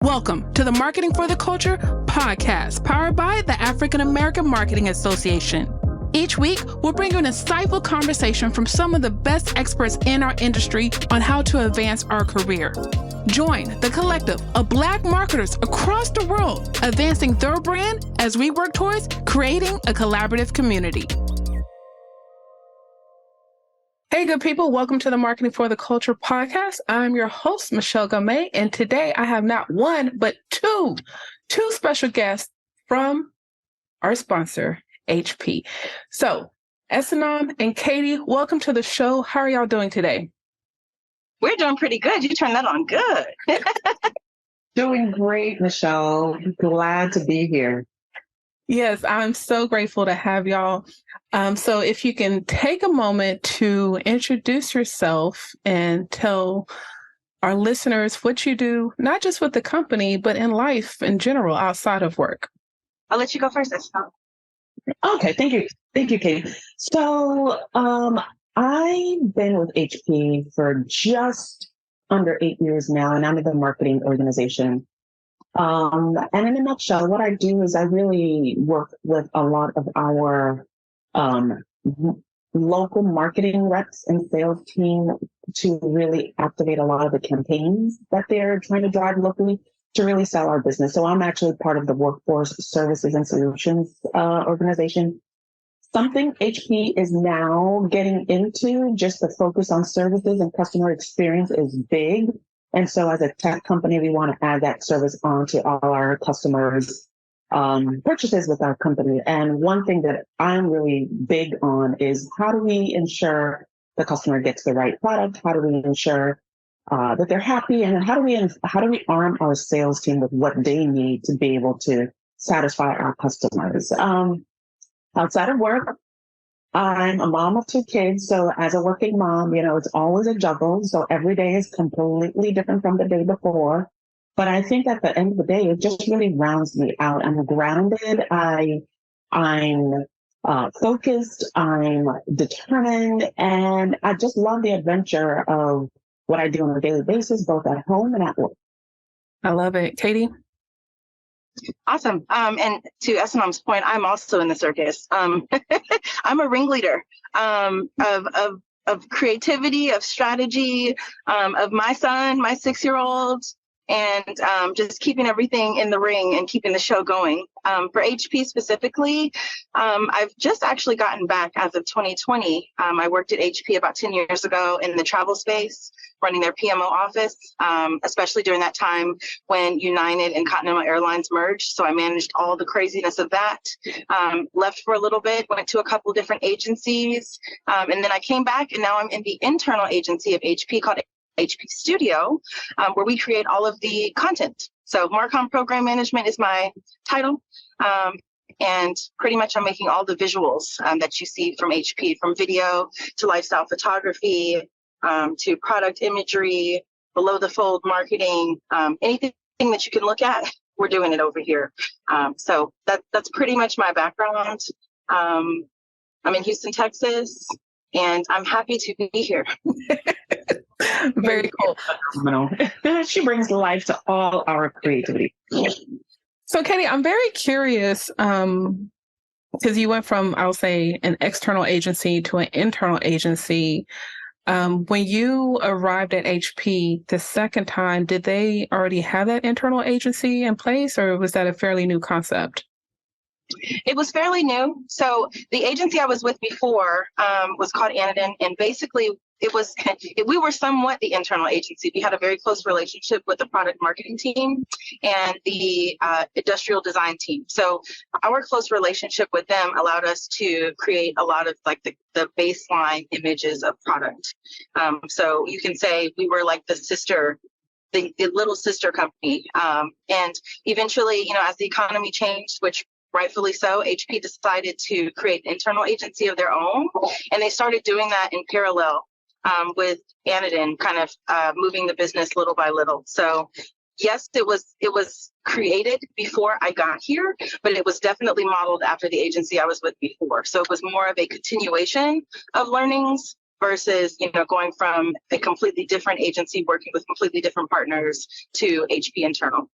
Welcome to the Marketing for the Culture podcast, powered by the African American Marketing Association. Each week, we'll bring you an insightful conversation from some of the best experts in our industry on how to advance our career. Join the collective of Black marketers across the world, advancing their brand as we work towards creating a collaborative community. Hey, good people. Welcome to the Marketing for the Culture podcast. I'm your host, Michelle Gomez, and today I have not one, but two special guests from our sponsor, HP. So, Esanam and Katie, welcome to the show. How are y'all doing today? We're doing pretty good. You turned that on good. Doing great, Michelle. Glad to be here. Yes, I'm so grateful to have y'all. So if you can take a moment to introduce yourself and tell our listeners what you do, not just with the company, but in life in general, outside of work. I'll let you go first. Okay, thank you. Thank you, Katie. So I've been with HP for just under 8 years now, and I'm in the marketing organization. And in a nutshell, what I do is I really work with a lot of our local marketing reps and sales team to really activate a lot of the campaigns that they're trying to drive locally to really sell our business. So I'm actually part of the Workforce Services and Solutions organization. Something HP is now getting into, just the focus on services and customer experience is big. And so as a tech company, we want to add that service on to all our customers' purchases with our company. And one thing that I'm really big on is how do we ensure the customer gets the right product? How do we ensure that they're happy? And how do we arm our sales team with what they need to be able to satisfy our customers? Outside of work, I'm a mom of 2 kids. So as a working mom, it's always a juggle. So every day is completely different from the day before. But I think at the end of the day, it just really rounds me out. I'm grounded. I'm focused. I'm determined. And I just love the adventure of what I do on a daily basis, both at home and at work. I love it. Katie? Awesome. And to Esanam's point, I'm also in the circus. I'm a ringleader of creativity, of strategy, of my son, my 6-year-old, and just keeping everything in the ring and keeping the show going. For HP specifically, I've just actually gotten back as of 2020. I worked at HP about 10 years ago in the travel space, running their PMO office, especially during that time when United and Continental Airlines merged. So I managed all the craziness of that. Left for a little bit, went to a couple different agencies, and then I came back, and now I'm in the internal agency of HP called HP Studio, where we create all of the content. So Marcom Program Management is my title. And pretty much I'm making all the visuals that you see from HP, from video to lifestyle photography, to product imagery, below the fold marketing, anything that you can look at, we're doing it over here. So that's pretty much my background. I'm in Houston, Texas, and I'm happy to be here. Very cool. She brings life to all our creativity. So, Katie, I'm very curious because you went from, I'll say, an external agency to an internal agency. When you arrived at HP the second time, did they already have that internal agency in place, or was that a fairly new concept? It was fairly new. So the agency I was with before was called Anadin, and basically we were somewhat the internal agency. We had a very close relationship with the product marketing team and the industrial design team. So our close relationship with them allowed us to create a lot of like the baseline images of product. So you can say we were like the little sister company. And eventually, as the economy changed, which rightfully so, HP decided to create an internal agency of their own, and they started doing that in parallel with Anadin, kind of moving the business little by little. So yes, it was created before I got here, but it was definitely modeled after the agency I was with before. So it was more of a continuation of learnings versus, going from a completely different agency working with completely different partners to HP internal.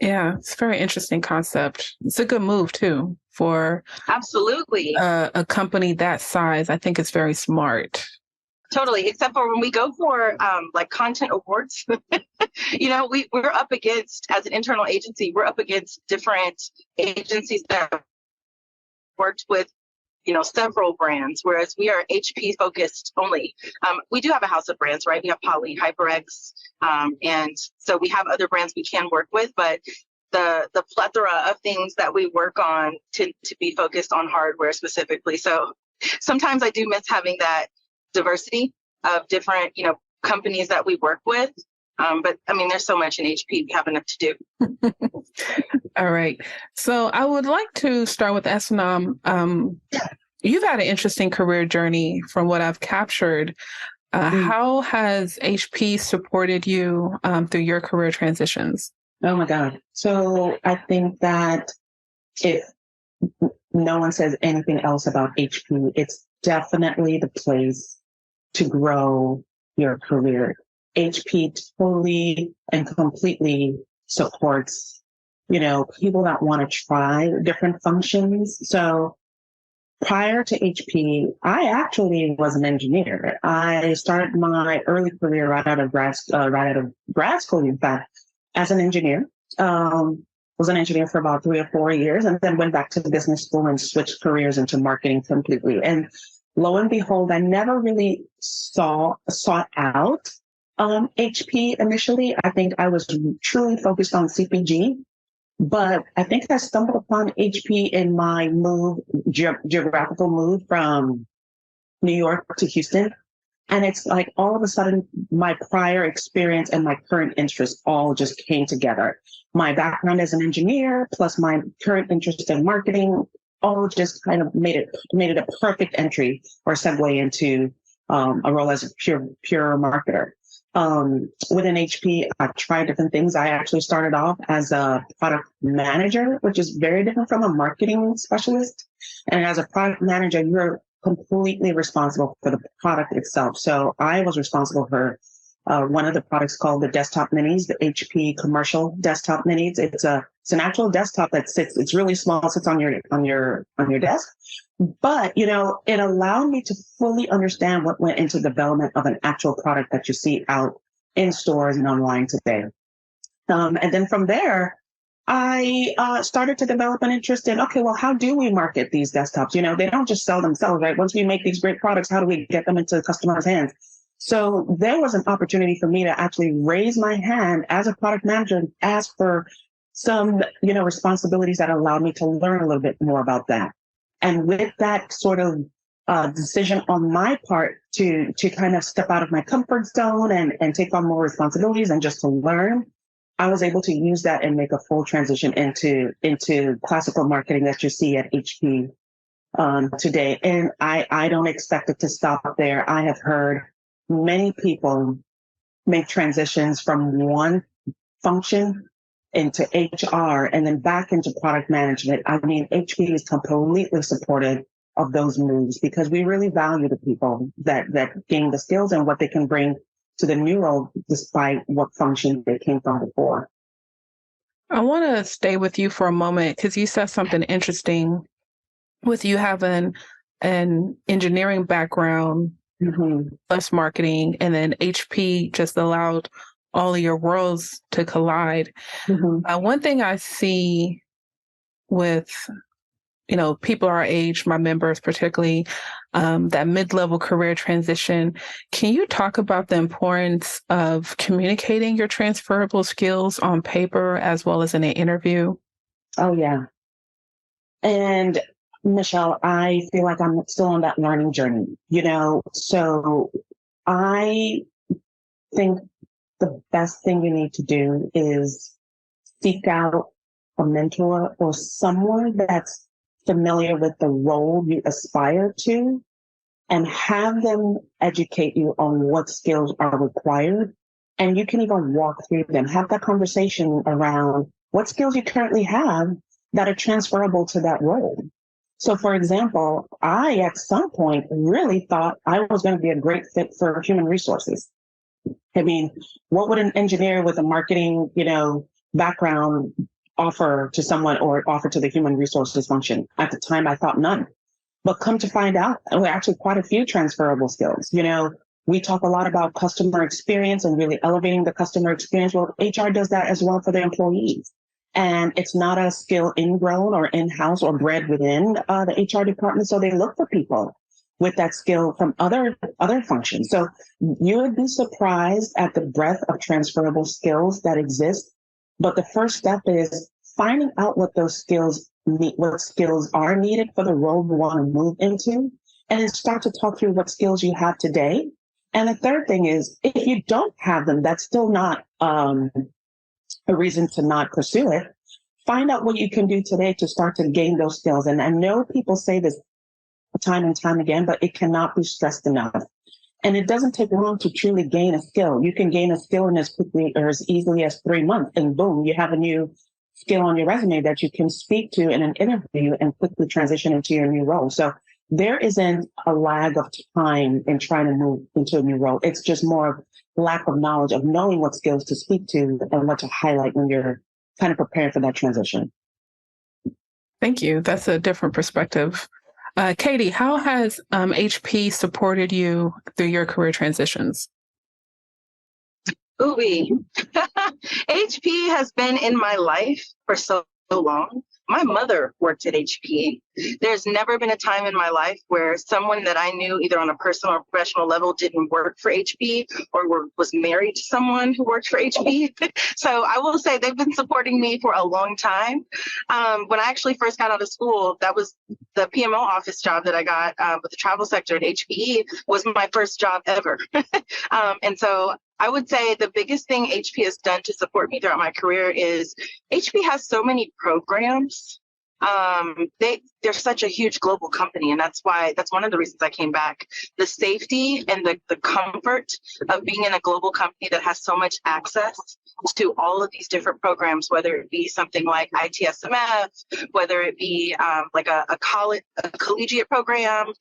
Yeah, it's a very interesting concept. It's a good move too for Absolutely. a company that size. I think it's very smart. Totally. Except for when we go for like content awards, we're up against, as an internal agency, we're up against different agencies that worked with several brands, whereas we are HP focused only. We do have a house of brands, right? We have Poly, HyperX, and so we have other brands we can work with, but the plethora of things that we work on to be focused on hardware specifically. So sometimes I do miss having that diversity of different, companies that we work with. But I mean, there's so much in HP, we have enough to do. All right. So I would like to start with Esnam. You've had an interesting career journey from what I've captured. How has HP supported you through your career transitions? Oh my God. So I think that if no one says anything else about HP, it's definitely the place to grow your career. HP totally and completely supports, people that want to try different functions. So prior to HP, I actually was an engineer. I started my early career right out of grad school, in fact, as an engineer. Was an engineer for about 3 or 4 years, and then went back to business school and switched careers into marketing completely. And lo and behold, I never really sought out HP initially. I think I was truly focused on CPG, but I think I stumbled upon HP in my geographical move from New York to Houston. And it's like all of a sudden, my prior experience and my current interests all just came together. My background as an engineer, plus my current interest in marketing, all just kind of made it a perfect entry or segue into a role as a pure marketer. Within HP, I tried different things. I actually started off as a product manager, which is very different from a marketing specialist. And as a product manager, you're completely responsible for the product itself. So I was responsible for one of the products called the desktop minis, the HP commercial desktop minis. It's an actual desktop that sits. It's really small. Sits on your desk. But it allowed me to fully understand what went into development of an actual product that you see out in stores and online today. And then from there, I started to develop an interest in, okay, well, how do we market these desktops? They don't just sell themselves, right? Once we make these great products, how do we get them into customers' hands? So there was an opportunity for me to actually raise my hand as a product manager and ask for some, responsibilities that allowed me to learn a little bit more about that. And with that sort of decision on my part to kind of step out of my comfort zone and take on more responsibilities and just to learn, I was able to use that and make a full transition into classical marketing that you see at HP today. And I don't expect it to stop there. I have heard many people make transitions from one function into HR and then back into product management. I mean, HP is completely supportive of those moves because we really value the people that gain the skills and what they can bring to the new role, despite what function they came from before. I want to stay with you for a moment because you said something interesting with you having an engineering background plus marketing, and then HP just allowed all of your worlds to collide. One thing I see with people our age, my members particularly, that mid-level career transition. Can you talk about the importance of communicating your transferable skills on paper as well as in an interview? Oh, yeah. And Michelle, I feel like I'm still on that learning journey, so I think the best thing you need to do is seek out a mentor or someone that's familiar with the role you aspire to and have them educate you on what skills are required. And you can even walk through them, have that conversation around what skills you currently have that are transferable to that role. So for example, I at some point really thought I was going to be a great fit for human resources. I mean, what would an engineer with a marketing, background offer to someone or offer to the human resources function? At the time, I thought none. But come to find out, we're actually quite a few transferable skills. We talk a lot about customer experience and really elevating the customer experience. Well, HR does that as well for their employees. And it's not a skill ingrown or in-house or bred within the HR department. So they look for people with that skill from other functions. So you would be surprised at the breadth of transferable skills that exist. But the first step is finding out what those skills what skills are needed for the role you want to move into, and then start to talk through what skills you have today. And the third thing is, if you don't have them, that's still not a reason to not pursue it. Find out what you can do today to start to gain those skills. And I know people say this time and time again, but it cannot be stressed enough. And it doesn't take long to truly gain a skill. You can gain a skill in as quickly or as easily as 3 months, and boom, you have a new skill on your resume that you can speak to in an interview and quickly transition into your new role. So there isn't a lag of time in trying to move into a new role. It's just more of lack of knowledge of knowing what skills to speak to and what to highlight when you're kind of preparing for that transition. Thank you. That's a different perspective. Katie, how has HP supported you through your career transitions? Ooh-wee. HP has been in my life for so long. My mother worked at HP. There's never been a time in my life where someone that I knew either on a personal or professional level didn't work for HP or was married to someone who worked for HP. So I will say they've been supporting me for a long time. When I actually first got out of school, that was the PMO office job that I got with the travel sector at HPE was my first job ever. And so I would say the biggest thing HP has done to support me throughout my career is HP has so many programs. They're such a huge global company, and that's one of the reasons I came back. The safety and the comfort of being in a global company that has so much access to all of these different programs, whether it be something like ITSMF, whether it be like a collegiate program,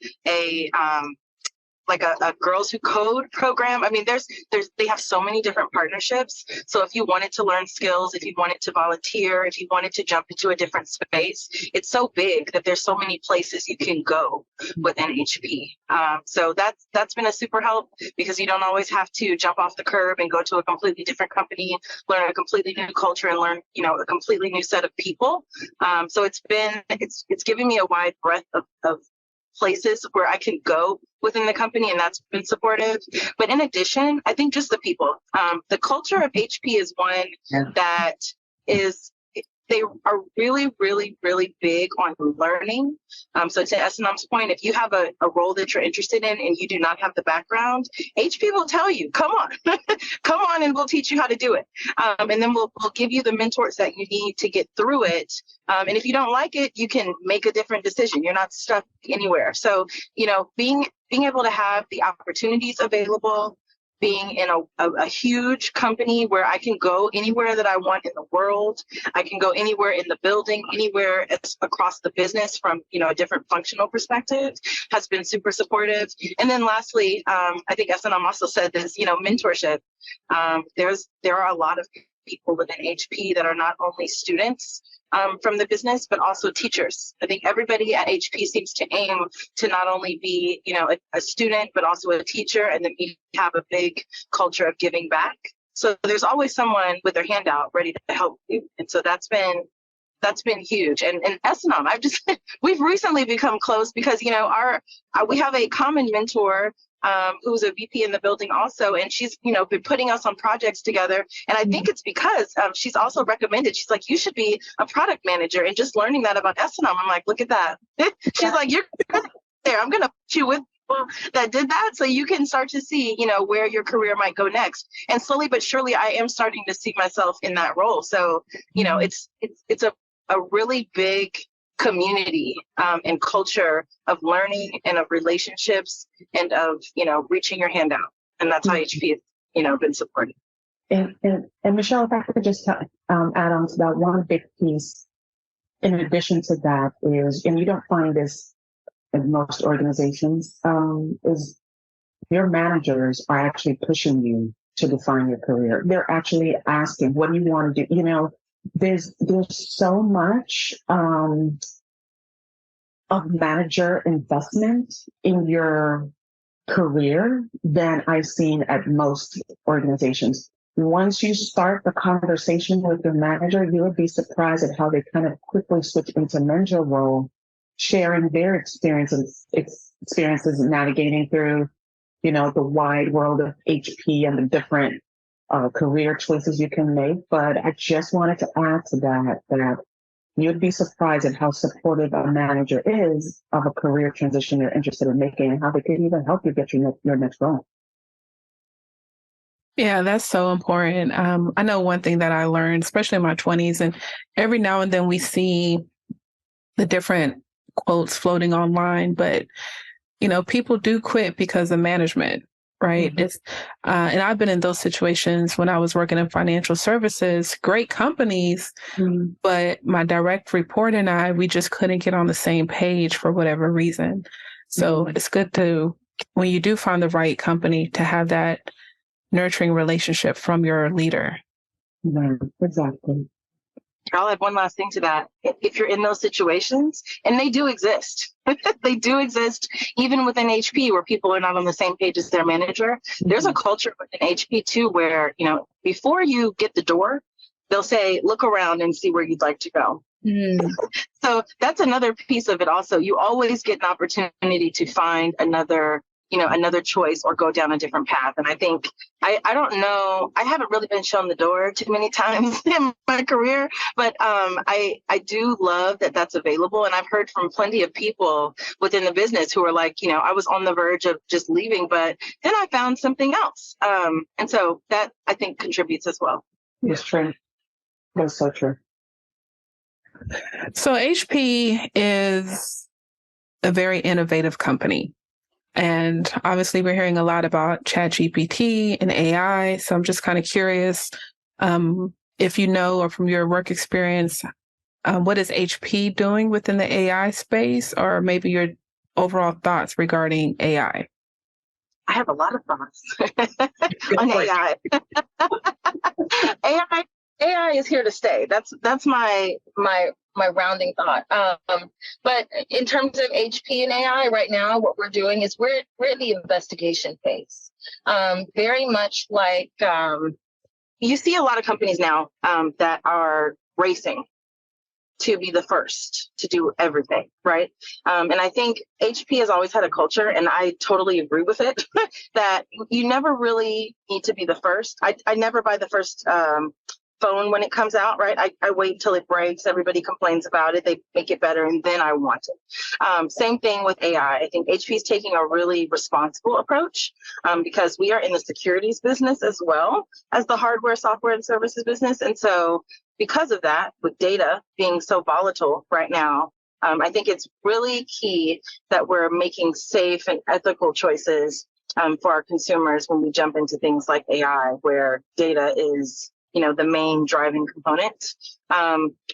like a Girls Who Code program. I mean, they have so many different partnerships. So if you wanted to learn skills, if you wanted to volunteer, if you wanted to jump into a different space, it's so big that there's so many places you can go within HP. So that's been a super help because you don't always have to jump off the curb and go to a completely different company, learn a completely new culture and learn, a completely new set of people. So it's giving me a wide breadth of places where I can go within the company, and that's been supportive. But in addition, I think just the people, the culture of HP is one that they are really, really, really big on learning. So to S&M's point, if you have a role that you're interested in and you do not have the background, HP will tell you, come on, come on, and we'll teach you how to do it. And then we'll give you the mentors that you need to get through it. And if you don't like it, you can make a different decision. You're not stuck anywhere. So, being able to have the opportunities available, being in a huge company where I can go anywhere that I want in the world. I can go anywhere in the building, anywhere across the business from, a different functional perspective has been super supportive. And then lastly, I think S&M also said this, mentorship. There are a lot of people within HP that are not only students from the business, but also teachers. I think everybody at HP seems to aim to not only be, a student, but also a teacher, and then we have a big culture of giving back. So there's always someone with their hand out ready to help you. And so that's been huge. And S&M, we've recently become close because, we have a common mentor who's a VP in the building also. And she's, been putting us on projects together. And I think it's because she's also recommended, she's like, you should be a product manager, and just learning that about S&M. I'm like, look at that. She's like, you're there. I'm going to put you with people that did that. So you can start to see, where your career might go next. And slowly but surely, I am starting to see myself in that role. So, it's a really big community and culture of learning and of relationships and of, reaching your hand out. And that's how HP has, been supported. And Michelle, if I could just add on to that, one big piece in addition to that is, and you don't find this in most organizations, is your managers are actually pushing you to define your career. They're actually asking, what do you want to do? there's so much of manager investment in your career than I've seen at most organizations. Once you start the conversation with your manager, you would be surprised at how they kind of quickly switch into mentor role, sharing their experiences navigating through, the wide world of HP and the different career choices you can make. But I just wanted to add to that you'd be surprised at how supportive a manager is of a career transition you're interested in making and how they could even help you get your next role. Yeah, that's so important. I know one thing that I learned, especially in my 20s, and every now and then we see the different quotes floating online, but people do quit because of management, right? Mm-hmm. It's and I've been in those situations when I was working in financial services, great companies, but my direct report and we just couldn't get on the same page for whatever reason. So it's good to, when you do find the right company, to have that nurturing relationship from your leader. Yeah, exactly. I'll add one last thing to that. If you're in those situations, and they do exist, they do exist even within HP where people are not on the same page as their manager. There's a culture within HP too where, before you get the door, they'll say, look around and see where you'd like to go. So that's another piece of it also. You always get an opportunity to find another choice or go down a different path. And I think, I don't know, I haven't really been shown the door too many times in my career, but I do love that that's available. And I've heard from plenty of people within the business who are like, I was on the verge of just leaving, but then I found something else. And so that I think contributes as well. It's true. That's so true. So HP is a very innovative company. And obviously, we're hearing a lot about ChatGPT and AI. So I'm just kind of curious if you know, or from your work experience, what is HP doing within the AI space, or maybe your overall thoughts regarding AI? I have a lot of thoughts on AI. AI is here to stay. That's my rounding thought. But in terms of HP and AI right now, what we're doing is we're in the investigation phase. Very much like you see a lot of companies now that are racing to be the first to do everything, right? And I think HP has always had a culture, and I totally agree with it, that you never really need to be the first. I never buy the first phone when it comes out, right? I wait till it breaks, everybody complains about it, they make it better, and then I want it. Same thing with AI. I think HP is taking a really responsible approach because we are in the securities business as well as the hardware, software, and services business. And so because of that, with data being so volatile right now, I think it's really key that we're making safe and ethical choices for our consumers when we jump into things like AI, where data is the main driving component.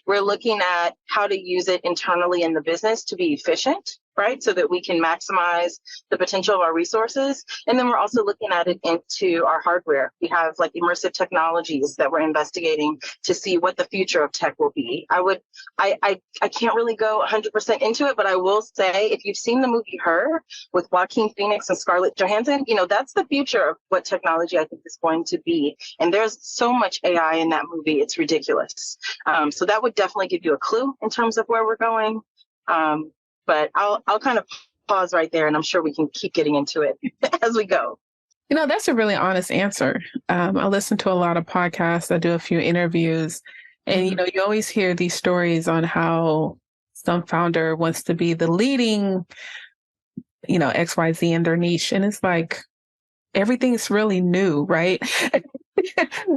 We're looking at how to use it internally in the business to be efficient, right? So that we can maximize the potential of our resources. And then we're also looking at it into our hardware. We have like immersive technologies that we're investigating to see what the future of tech will be. I can't really go 100% into it, but I will say, if you've seen the movie Her with Joaquin Phoenix and Scarlett Johansson, that's the future of what technology I think is going to be. And there's so much AI in that movie, it's ridiculous. So that would definitely give you a clue in terms of where we're going. But I'll kind of pause right there, and I'm sure we can keep getting into it as we go. That's a really honest answer. I listen to a lot of podcasts. I do a few interviews, and, you always hear these stories on how some founder wants to be the leading, XYZ in their niche. And it's like, everything's really new, right?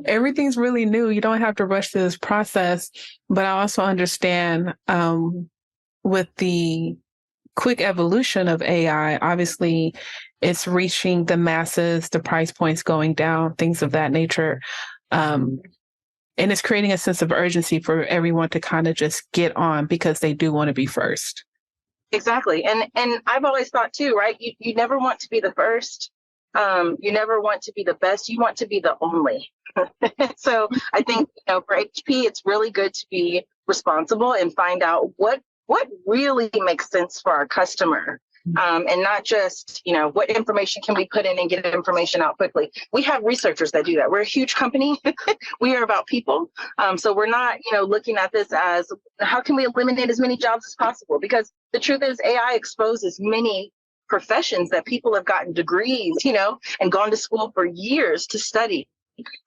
Everything's really new. You don't have to rush through this process. But I also understand with the quick evolution of AI, obviously it's reaching the masses, the price points going down, things of that nature. And it's creating a sense of urgency for everyone to kind of just get on because they do want to be first. Exactly. And I've always thought too, right? You never want to be the first. You never want to be the best. You want to be the only. So I think, for HP, it's really good to be responsible and find out what really makes sense for our customer. And not just, what information can we put in and get information out quickly. We have researchers that do that. We're a huge company. We are about people. So we're not, looking at this as how can we eliminate as many jobs as possible? Because the truth is AI exposes many professions that people have gotten degrees, and gone to school for years to study.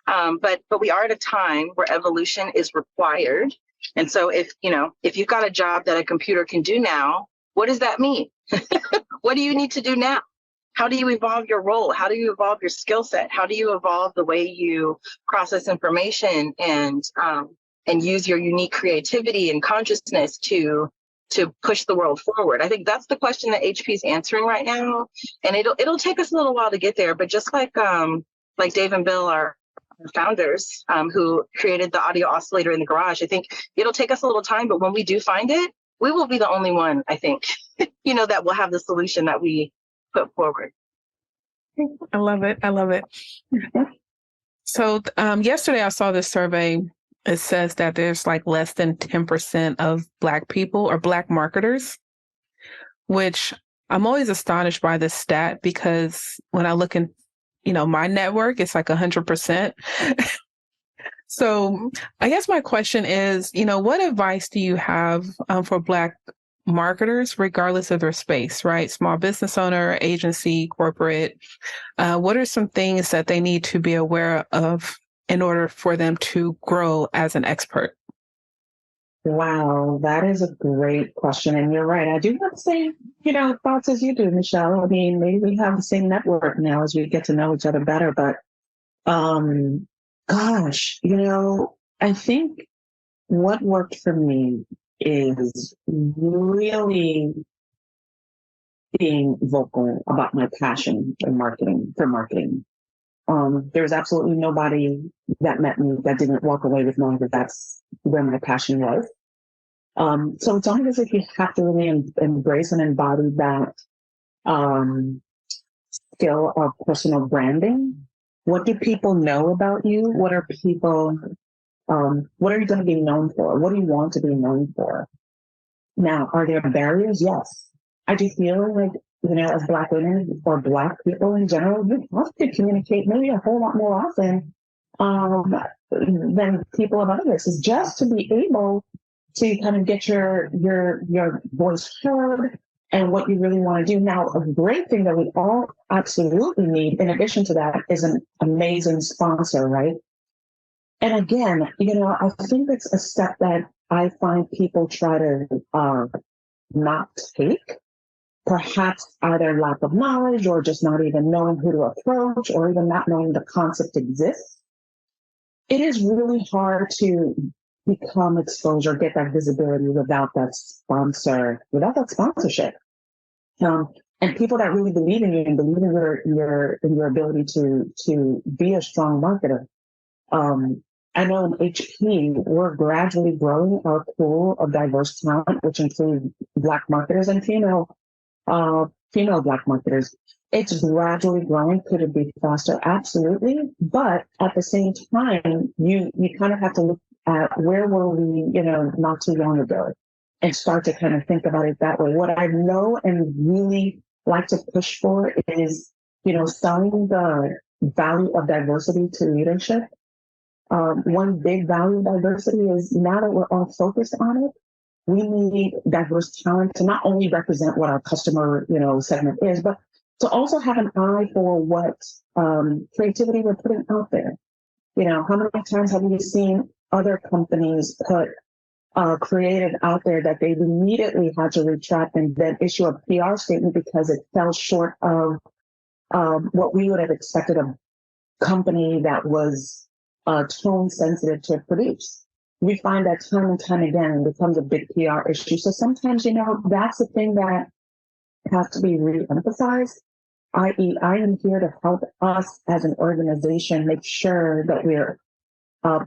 But we are at a time where evolution is required. And so if you've got a job that a computer can do now, what does that mean? What do you need to do now? How do you evolve your role? How do you evolve your skill set? How do you evolve the way you process information and use your unique creativity and consciousness to push the world forward? I think that's the question that HP is answering right now, and it'll take us a little while to get there. But just like Dave and Bill, our founders, who created the audio oscillator in the garage, I think it'll take us a little time. But when we do find it, we will be the only one, I think, that will have the solution that we put forward. I love it. I love it. So yesterday I saw this survey. It says that there's like less than 10% of Black people or Black marketers, which I'm always astonished by this stat, because when I look in, my network, it's like 100%. So I guess my question is, what advice do you have for Black marketers, regardless of their space, right? Small business owner, agency, corporate. What are some things that they need to be aware of in order for them to grow as an expert? Wow, that is a great question. And you're right. I do have the same, thoughts as you do, Michelle. I mean, maybe we have the same network now as we get to know each other better. But gosh, I think what worked for me is really being vocal about my passion for marketing. There's absolutely nobody that met me that didn't walk away with knowing that that's where my passion was. So it's almost as if you have to really embrace and embody that skill of personal branding. What do people know about you? What are you going to be known for? What do you want to be known for? Now, are there barriers? Yes. I do feel like, as Black women or Black people in general, we have to communicate maybe a whole lot more often than people of other races, just to be able to kind of get your voice heard and what you really want to do. Now, a great thing that we all absolutely need, in addition to that, is an amazing sponsor, right? And again, I think it's a step that I find people try to not take, perhaps either lack of knowledge or just not even knowing who to approach or even not knowing the concept exists. It is really hard to become exposure, get that visibility without that sponsorship. And people that really believe in you and believe in your ability to be a strong marketer. I know in HP, we're gradually growing our pool of diverse talent, which include Black marketers and female Black marketers. It's gradually growing. Could it be faster? Absolutely. But at the same time, you kind of have to look at where were we, not too long ago, and start to kind of think about it that way. What I know and really like to push for is, selling the value of diversity to leadership. One big value of diversity is, now that we're all focused on it, we need diverse talent to not only represent what our customer, segment is, but to also have an eye for what creativity we're putting out there. How many times have we seen other companies put creative out there that they've immediately had to retract and then issue a PR statement because it fell short of what we would have expected a company that was tone sensitive to produce. We find that time and time again becomes a big PR issue. So sometimes, that's the thing that has to be re-emphasized, i.e., I am here to help us as an organization make sure that we're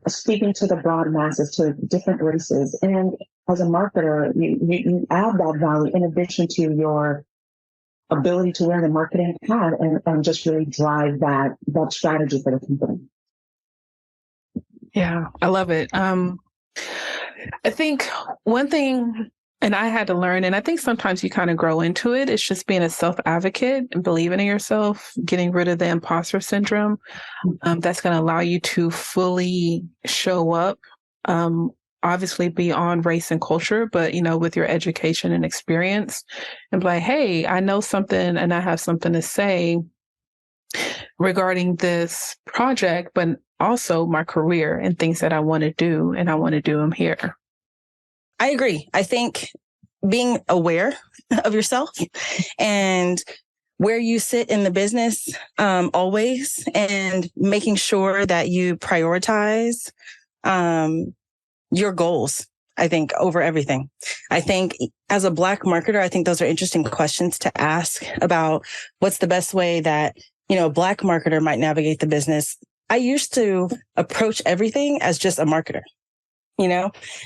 speaking to the broad masses, to different races. And as a marketer, you add that value in addition to your ability to wear the marketing hat and just really drive that strategy for the company. Yeah, I love it. I think one thing, and I had to learn, and I think sometimes you kind of grow into it, it's just being a self-advocate and believing in yourself, getting rid of the imposter syndrome. That's going to allow you to fully show up, obviously beyond race and culture, but, with your education and experience, and be like, hey, I know something and I have something to say regarding this project, but also my career and things that I want to do, and I want to do them here. I agree. I think being aware of yourself and where you sit in the business always, and making sure that you prioritize your goals, I think, over everything. I think as a Black marketer, I think those are interesting questions to ask about what's the best way that, a Black marketer might navigate the business. I used to approach everything as just a marketer,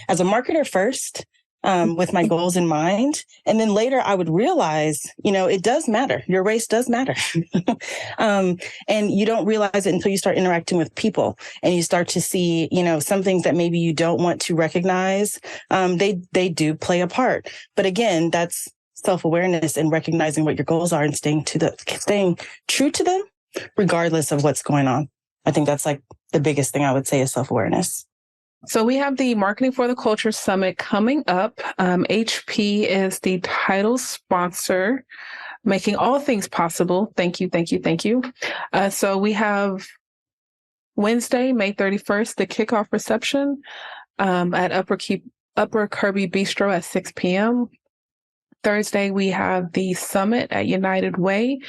as a marketer first, with my goals in mind. And then later I would realize, it does matter. Your race does matter. And you don't realize it until you start interacting with people and you start to see, some things that maybe you don't want to recognize. They do play a part. But again, that's self-awareness and recognizing what your goals are and staying true to them, regardless of what's going on. I think that's like the biggest thing I would say is self-awareness. So we have the Marketing for the Culture Summit coming up. HP is the title sponsor, making all things possible. Thank you, thank you, thank you. So we have Wednesday, May 31st, the kickoff reception at Upper Kirby Bistro at 6 p.m. Thursday, we have the summit at United Way,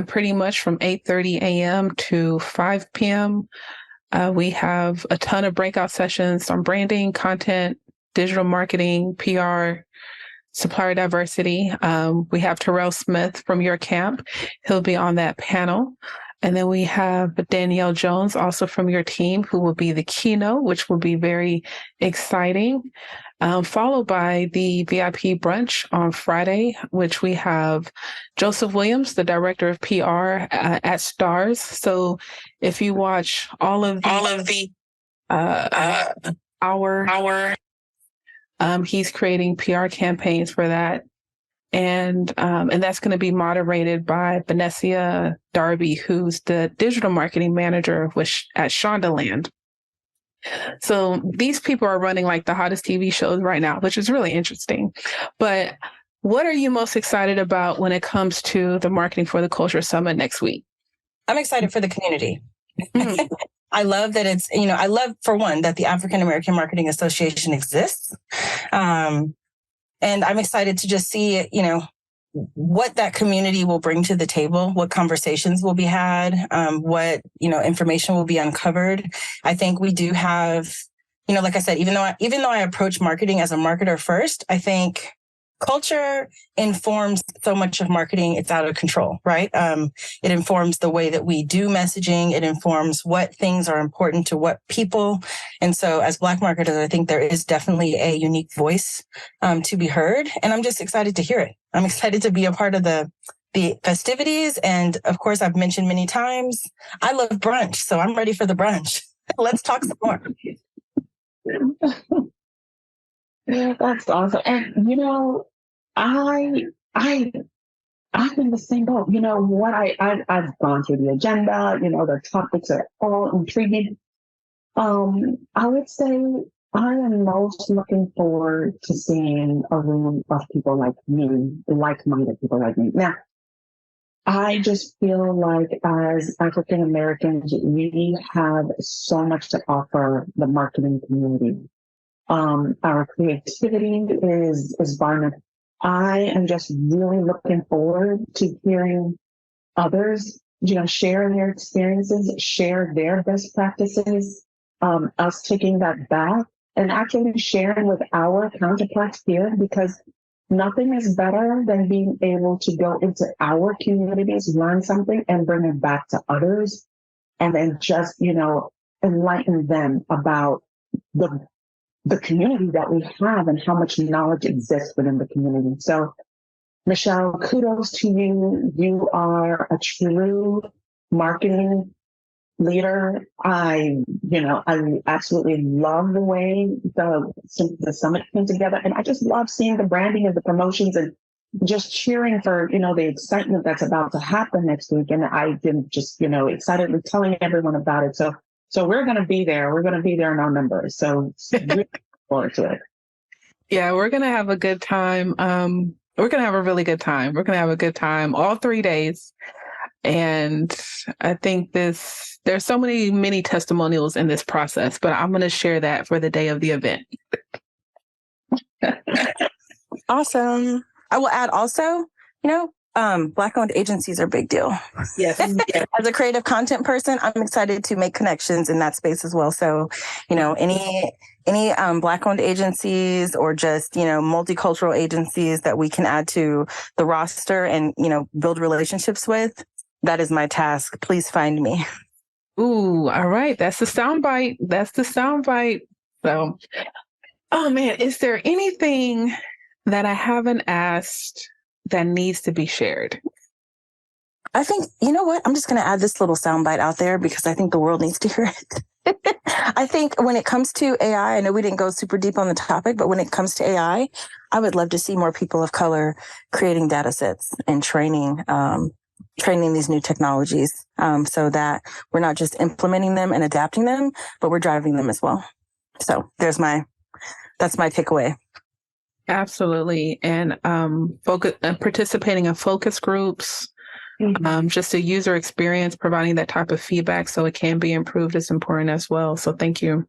pretty much from 8:30 a.m. to 5 p.m. We have a ton of breakout sessions on branding, content, digital marketing, PR, supplier diversity. We have Terrell Smith from your camp. He'll be on that panel. And then we have Danielle Jones, also from your team, who will be the keynote, which will be very exciting. Followed by the VIP brunch on Friday, which we have Joseph Williams, the director of PR at Stars. So if you watch he's creating PR campaigns for that. And that's going to be moderated by Vanessa Darby, who's the digital marketing manager at Shondaland. So these people are running like the hottest TV shows right now, which is really interesting. But what are you most excited about when it comes to the Marketing for the Culture Summit next week? I'm excited for the community. I love that I love, for one, that the African American Marketing Association exists. And I'm excited to just see, what that community will bring to the table, what conversations will be had, what, information will be uncovered. I think we do have, like I said, even though I approach marketing as a marketer first, I think culture informs so much of marketing. It's out of control, right? It informs the way that we do messaging. It informs what things are important to what people. And so as Black marketers, I think there is definitely a unique voice to be heard. And I'm just excited to hear it. I'm excited to be a part of the festivities. And of course, I've mentioned many times, I love brunch. So I'm ready for the brunch. Let's talk some more. That's awesome. And I'm in the same boat. I've gone through the agenda, the topics are all intriguing. I would say I am most looking forward to seeing a room of people like me, like-minded people like me. Now, I just feel like as African Americans, we have so much to offer the marketing community. Our creativity is bar none. I am just really looking forward to hearing others, share their experiences, share their best practices, us taking that back and actually sharing with our counterparts here, because nothing is better than being able to go into our communities, learn something and bring it back to others, and then just, enlighten them about the community that we have and how much knowledge exists within the community. So, Michelle, kudos to you. You are a true marketing leader. I absolutely love the way the summit came together. And I just love seeing the branding and the promotions and just cheering for, the excitement that's about to happen next week. And I've been just, excitedly telling everyone about it. So we're going to be there. We're going to be there in our numbers. So really looking forward to it. Yeah, we're going to have a good time. We're going to have a really good time. We're going to have a good time all 3 days. And I think there's so many testimonials in this process, but I'm going to share that for the day of the event. Awesome. I will add also, Black-owned agencies are a big deal. Yes. As a creative content person, I'm excited to make connections in that space as well. So, any Black-owned agencies or just, multicultural agencies that we can add to the roster and, build relationships with, that is my task. Please find me. Ooh, all right. That's the soundbite. So, oh man, is there anything that I haven't asked that needs to be shared? I think, you know what? I'm just going to add this little soundbite out there because I think the world needs to hear it. I think when it comes to AI, I know we didn't go super deep on the topic, but when it comes to AI, I would love to see more people of color creating data sets and training these new technologies so that we're not just implementing them and adapting them, but we're driving them as well. So that's my takeaway. Absolutely. And participating in focus groups, just a user experience, providing that type of feedback so it can be improved is important as well. So thank you.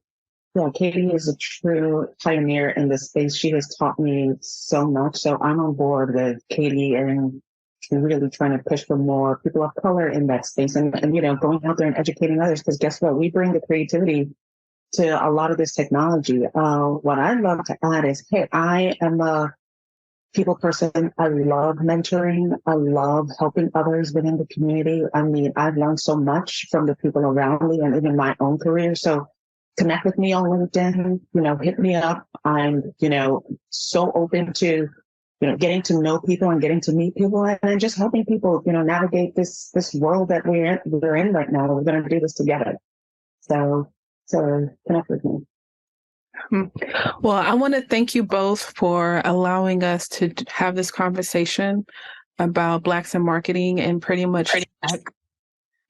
Yeah, Katie is a true pioneer in this space. She has taught me so much. So I'm on board with Katie and really trying to push for more people of color in that space and going out there and educating others, because guess what? We bring the creativity to a lot of this technology. What I love to add is, hey, I am a people person. I love mentoring. I love helping others within the community. I mean, I've learned so much from the people around me and even my own career. So connect with me on LinkedIn, hit me up. I'm, so open to getting to know people and getting to meet people and just helping people, navigate this world that we're in right now. We're going to do this together. So connect with me. Well, I want to thank you both for allowing us to have this conversation about Blacks in marketing and pretty much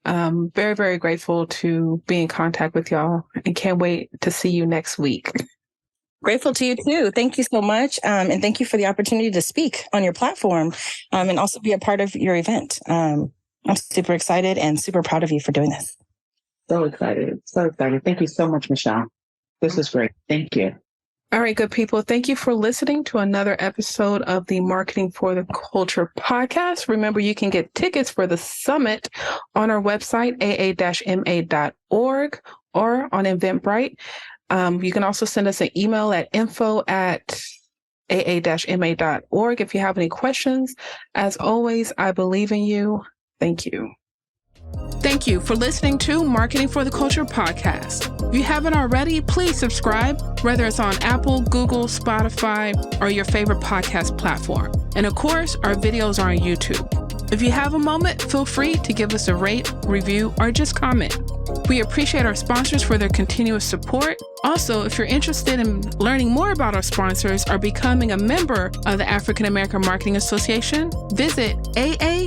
very, very grateful to be in contact with y'all and can't wait to see you next week. Grateful to you too. Thank you so much. And thank you for the opportunity to speak on your platform and also be a part of your event. I'm super excited and super proud of you for doing this. So excited. Thank you so much, Michelle. This is great. Thank you. All right, good people. Thank you for listening to another episode of the Marketing for the Culture podcast. Remember, you can get tickets for the summit on our website, aa-ma.org, or on Eventbrite. You can also send us an email at info@aa-ma.org if you have any questions. As always, I believe in you. Thank you. Thank you for listening to Marketing for the Culture podcast. If you haven't already, please subscribe, whether it's on Apple, Google, Spotify, or your favorite podcast platform. And of course, our videos are on YouTube. If you have a moment, feel free to give us a rate, review, or just comment. We appreciate our sponsors for their continuous support. Also, if you're interested in learning more about our sponsors or becoming a member of the African American Marketing Association, visit aa-ma.org.